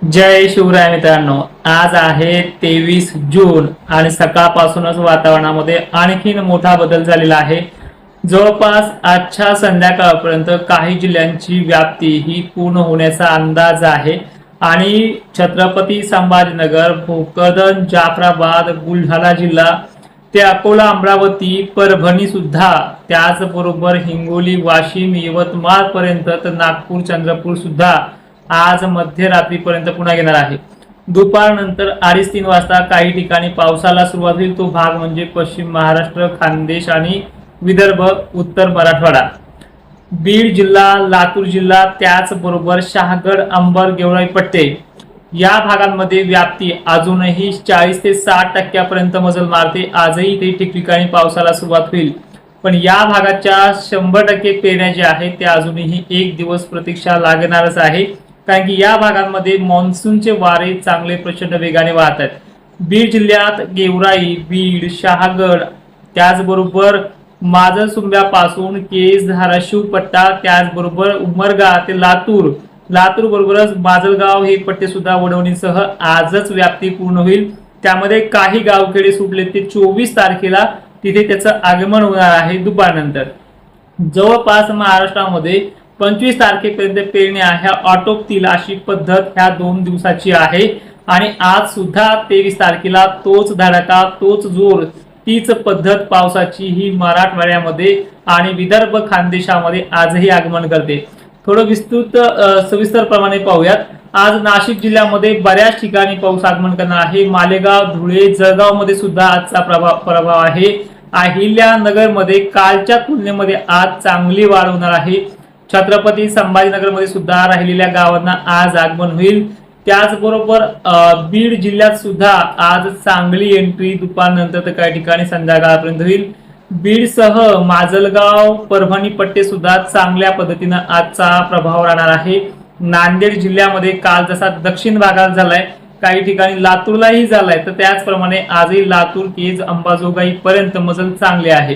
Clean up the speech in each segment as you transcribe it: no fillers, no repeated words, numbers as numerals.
जय शिवराय मित्रांनो, आज आहे 23 जून आणि सकाळपासूनच वातावरणामध्ये आणखीन मोठा बदल झालेला आहे। जवळपास आजच्या संध्याकाळपर्यंत काही जिल्ह्यांची व्याप्ती ही पूर्ण होण्याचा अंदाज आहे आणि छत्रपती संभाजीनगर, भोकरदन, जाफराबाद, बुलढाणा जिल्हा ते अकोला, अमरावती, परभणी सुद्धा, त्याचबरोबर हिंगोली, वाशिम, यवतमाळ पर्यंत तर नागपूर, चंद्रपूर सुद्धा आज मध्यरात्रीपर्यंत पुन्हा येणार आहे। दुपारनंतर 2:30-3 वाजता काही ठिकाणी पावसाला सुरुवात होईल। तो भाग म्हणजे पश्चिम महाराष्ट्र, खानदेश आणि विदर्भ, उत्तर मराठवाडा, बीड जिल्हा, लातूर जिल्हा, त्याचबरोबर शहागड, अंबर, गेवराई पट्टे या भागांमध्ये व्याप्ती अजूनही 40 ते 60% मजल मारते। आजही ते ठिकठिकाणी पावसाला सुरुवात होईल, पण या भागाच्या 100% पेरण्या ज्या आहेत त्या अजूनही एक दिवस प्रतीक्षा लागणारच आहे, कारण की या भागांमध्ये मान्सूनचे वारे चांगले प्रचंड वेगाने वाहत आहेत। बीड जिल्ह्यात गेवराई, बीड, शहागड, त्याचबरोबर माजलसुंब्यापासून केज, धाराशिव पट्टा, त्याचबरोबर उमरगा ते लातूर, लातूर बरोबरच माजलगाव हे पट्टे सुद्धा वडवणीसह आजच व्याप्ती पूर्ण होईल। त्यामध्ये काही गावखेडे सुटले ते 24 तारखेला तिथे त्याचं आगमन होणार आहे दुपारनंतर। जवळपास महाराष्ट्रामध्ये 25 तारखेपर्यंत पेरण्या ह्या आटोपतील अशी पद्धत ह्या 2 दिवसाची आहे आणि आज सुद्धा 23 तारखेला तोच धडाका, तोच जोर, तीच पद्धत पावसाची ही मराठवाड्यामध्ये आणि विदर्भ, खानदेशामध्ये आजही आगमन करते। थोडं विस्तृत सविस्तर प्रमाणे पाहूयात। आज नाशिक जिल्ह्यामध्ये बऱ्याच ठिकाणी पाऊस आगमन करणार आहे। मालेगाव, धुळे, जळगाव मध्ये सुद्धा आजचा प्रभाव आहे। अहिल्यानगर मध्ये कालच्या तुलनेमध्ये आज चांगली वाढ होणार आहे। छत्रपती संभाजीनगर मध्ये सुद्धा राहिलेल्या गावांना आज आगमन होईल। त्याचबरोबर बीड जिल्ह्यात सुद्धा आज चांगली एंट्री दुपारनंतर तर काही ठिकाणी संध्याकाळपर्यंत होईल। बीडसह माजलगाव, परभणी पट्टे सुद्धा चांगल्या पद्धतीने आजचा प्रभाव राहणार आहे। नांदेड जिल्ह्यामध्ये काल जसा दक्षिण भागात झालाय, काही ठिकाणी लातूरलाही झालाय, तर त्याचप्रमाणे आजही लातूर, केज, अंबाजोगाई पर्यंत मजल चांगले आहे।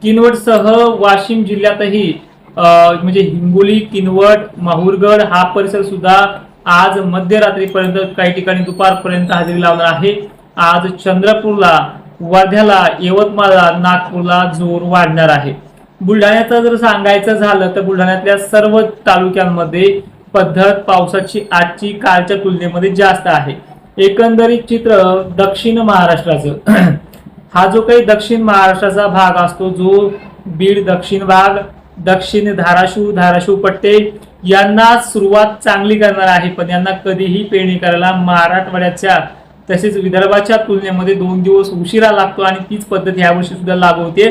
किनवटसह वाशिम जिल्ह्यातही म्हणजे हिंगोली, किनवट, माहूरगड हा परिसर सुद्धा आज मध्यरात्रीपर्यंत, काही ठिकाणी दुपारपर्यंत हजेरी लावणार आहे। आज चंद्रपूरला, वर्ध्याला, यवतमाळला, नागपूरला जोर वाढणार आहे। बुलढाण्याचं जर सांगायचं झालं तर बुलढाण्यातल्या सर्व तालुक्यांमध्ये पद्धत पावसाची आजची कालच्या तुलनेमध्ये जास्त आहे। एकंदरीत चित्र दक्षिण महाराष्ट्राचं हा जो काही दक्षिण महाराष्ट्राचा भाग असतो, जो बीड दक्षिण भाग, दक्षिण धाराशिव, धाराशिव पट्टे यांना सुरुवात चांगली करणार आहे, पण यांना कधीही पेरणी करायला मराठवाड्याच्या तसेच विदर्भाच्या तुलनेमध्ये 2 दिवस उशिरा लागतो आणि तीच पद्धत यावर्षी सुद्धा लागू होते।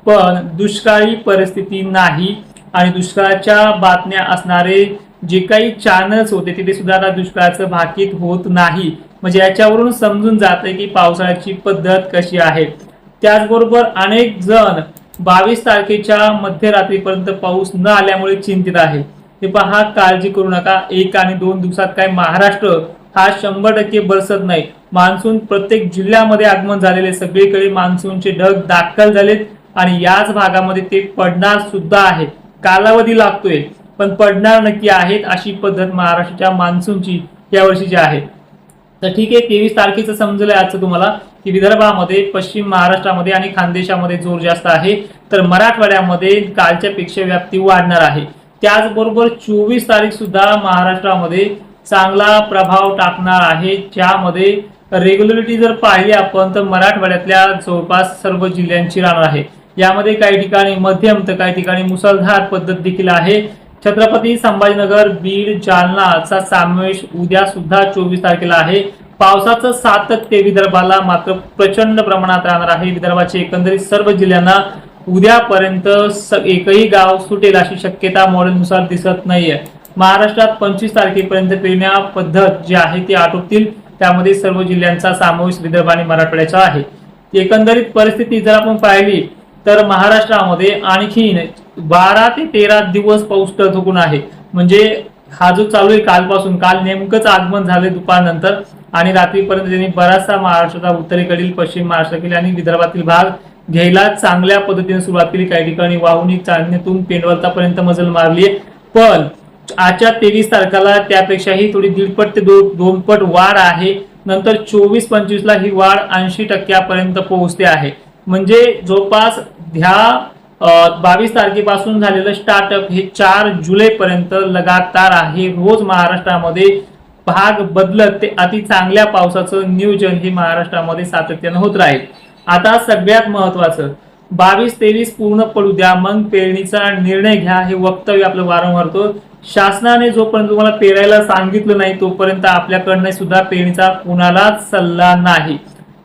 पण दुष्काळी परिस्थिती नाही आणि दुष्काळाच्या बातम्या असणारे जे काही चॅनल्स होते तिथे सुद्धा आता दुष्काळाचं भाकीत होत नाही, म्हणजे याच्यावरून समजून जाते की पावसाळ्याची पद्धत कशी आहे। त्याचबरोबर अनेक जण 22 तारखेच्या मध्यरात्रीपर्यंत पाऊस न आल्यामुळे चिंतित आहे। ते पहा, काळजी करू नका, 1 आणि 2 दिवसात काय महाराष्ट्र हा 100% बरसत नाही। मान्सून प्रत्येक जिल्ह्यामध्ये आगमन झालेले, सगळीकडे मान्सूनचे ढग दाखल झालेत आणि याच भागामध्ये ते पडणार सुद्धा आहे। कालावधी लागतोय पण पडणार नक्की आहेत, अशी पद्धत महाराष्ट्राच्या मान्सूनची या वर्षीची आहे। तर ठीक आहे, 23 तारखेचं समजलंय आजचं तुम्हाला की विदर्भामध्ये, पश्चिम महाराष्ट्रामध्ये आणि खानदेशामध्ये जोर जास्त आहे, तर मराठवाड्यामध्ये कालच्या पेक्षा व्याप्ती वाढणार आहे। त्याचबरोबर 24 तारीख सुद्धा महाराष्ट्रामध्ये चांगला प्रभाव टाकणार आहे, ज्यामध्ये रेग्युलरिटी जर पाहिली आपण तर मराठवाड्यातल्या जवळपास सर्व जिल्ह्यांची राहणार आहे। यामध्ये काही ठिकाणी मध्यम तर काही ठिकाणी मुसळधार पद्धत देखील आहे। छत्रपती संभाजीनगर, बीड, जालनाचा समावेश उद्या सुद्धा 24 तारखेला आहे। पावसाचं सातत्य विदर्भाला मात्र प्रचंड प्रमाणात राहणार आहे। विदर्भाचे एकंदरीत सर्व जिल्ह्यांना उद्यापर्यंत एकही गाव सुटेल अशी शक्यता मॉडेलनुसार दिसत नाहीये। महाराष्ट्रात 25 तारखेपर्यंत पेरण्या पद्धत जी आहे ती आटोपतील, त्यामध्ये सर्व जिल्ह्यांचा समावेश विदर्भ आणि मराठवाड्याचा आहे। एकंदरीत परिस्थिती जर आपण पाहिली तर महाराष्ट्रामध्ये आणखीन 12 ते 13 दिवस पाऊस ठोकून आहे, म्हणजे हा जो चालू आहे कालपासून, काल नेमकंच आगमन झाले दुपारनंतर आणि रात्रीपर्यंत त्यांनी बराचसा महाराष्ट्राचा उत्तरेकडील, पश्चिम महाराष्ट्रातील आणि विदर्भातील भाग घ्यायला चांगल्या पद्धतीने सुरुवात केली। काही ठिकाणी वाहुनी चांदणीतून पेंडवलतापर्यंत मजल मारली, पण आजच्या 23 तारखेला त्यापेक्षाही थोडी दीडपट ते दोनपट वाढ आहे. नंतर 24-25 ला ही वाढ 80% पोहोचते आहे. म्हणजे जवळपास ह्या 22 तारखेपासून झालेलं स्टार्टअप हे 4 जुलै पर्यंत लगातार आहे. रोज महाराष्ट्रामध्ये भाग बदलत ते अति चांगल्या पावसाचं नियोजन हे महाराष्ट्रामध्ये सातत्यानं होत राहील. आता सगळ्यात महत्वाचं 22-23 पूर्ण पडू द्या, मग पेरणीचा निर्णय घ्या, हे वक्तव्य आपलं वारंवार होतं. शासनाने जोपर्यंत तुम्हाला पेरायला सांगितलं नाही तोपर्यंत आपल्याकडनं सुद्धा पेरणीचा कुणालाच सल्ला नाही.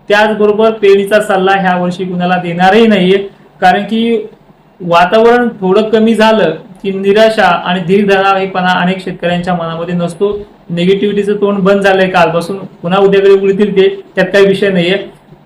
त्याचबरोबर पेरणीचा सल्ला ह्या वर्षी कुणाला देणारही नाहीये, कारण की वातावरण थोडं कमी झालं की निराशा आणि धीरधरावेपणा अनेक शेतकऱ्यांच्या मनामध्ये नसतो. निगेटिव्हिटीचं तोंड बंद झालंय कालपासून, पुन्हा उद्याकडे उडतील ते, त्यात काही विषय नाहीये.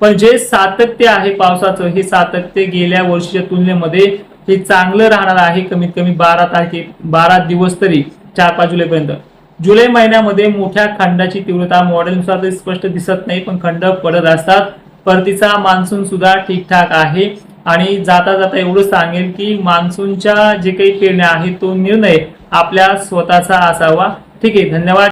पण जे सातत्य आहे पावसाचं, हे सातत्य गेल्या वर्षीच्या तुलनेमध्ये हे चांगलं राहणार आहे. कमीत कमी 12 दिवस तरी 4-5 जुलैपर्यंत. जुलै महिन्यामध्ये मोठ्या खंडाची तीव्रता मॉडेलनुसार तरी स्पष्ट दिसत नाही, पण खंड पडत असतात. परतीचा मान्सून सुद्धा ठीकठाक आहे. आणि जाता जाता एवढं सांगेल की मान्सूनच्या जे काही पेरण्या आहेत तो निर्णय आपल्या स्वतःचा असावा. ठीक आहे, धन्यवाद.